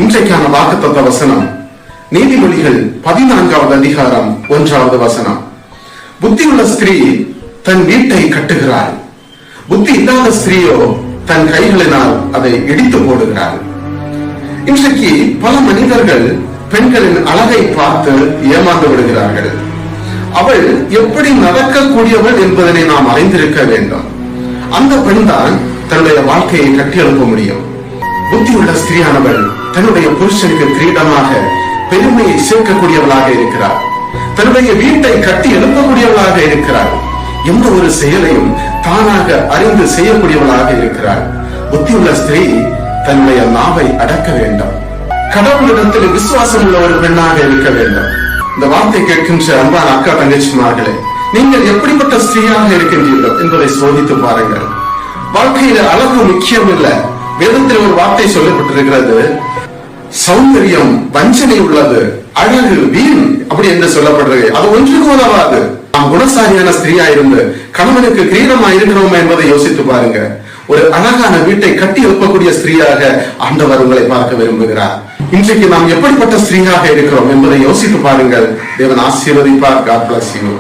இன்றைக்கான வாக்குத்தத்த வசனம் நீதிமொழிகள் 14வது அதிகாரம் 1வது வசனம். புத்தியுள்ள ஸ்திரீ தன் வீட்டை கட்டுகிறாள், புத்தி இல்லாத ஸ்திரீயோ தன் கைகளினால் அதை இடித்து போடுகிறாள். இன்றைக்கு பல மனிதர்கள் பெண்களின் அழகை பார்த்து ஏமாந்து விடுகிறார்கள். அவள் எப்படி நடக்கக்கூடியவள் என்பதனை நாம் அறிந்திருக்க வேண்டும். அந்த பெண் தான் தன்னுடைய வாழ்க்கையை கட்டியெழுப்ப முடியும். புத்தியுள்ள ஸ்திரீயானவள் தன்னுடைய புருஷனுக்கு கிரீடமாக பெருமையை சேர்க்கக்கூடியவளாக இருக்கிறார். தன்னுடைய வீட்டை கட்டி எழுப்பக்கூடியவளாக இருக்கிறார். எந்த ஒரு செயலையும் தானாக அறிந்து செய்யக்கூடியவளாக இருக்கிறார். புத்தியுள்ள ஸ்திரீ தன்னுடைய நாவை அடக்க வேண்டும். கடவுளிடத்தில் விசுவாசம் உள்ள ஒரு பெண்ணாக இருக்க வேண்டும். இந்த வார்த்தை கேட்கின்ற அன்பான அக்கா தங்கச்சிமார்களே, நீங்கள் எப்படிப்பட்ட ஸ்திரீயாக இருக்கின்றீர்கள் என்பதை சோதித்து பாருங்கள். வாழ்க்கையில அழகு முக்கியம் இல்ல. வேதத்தில் ஒரு வார்த்தை சொல்லப்பட்டிருக்கிறது, சௌந்தரியம் வஞ்சனை உள்ளது, அழகு வீண் அப்படி என்று சொல்லப்படுறது. அது ஒன்றுக்கு உதவாது. நாம் குணசாலியான ஸ்திரீயா இருந்து கணவனுக்கு கிரீடமா இருக்கிறோமா என்பதை யோசித்து பாருங்க. ஒரு அழகான வீட்டை கட்டி எழுப்பக்கூடிய ஸ்திரீயாக ஆண்டவர் உங்களை பார்க்க விரும்புகிறார். இன்றைக்கு நாம் எப்படிப்பட்ட ஸ்திரீயாக இருக்கிறோம் என்பதை யோசித்து பாருங்கள். தேவன் ஆசீர்வதிப்பார். God bless you.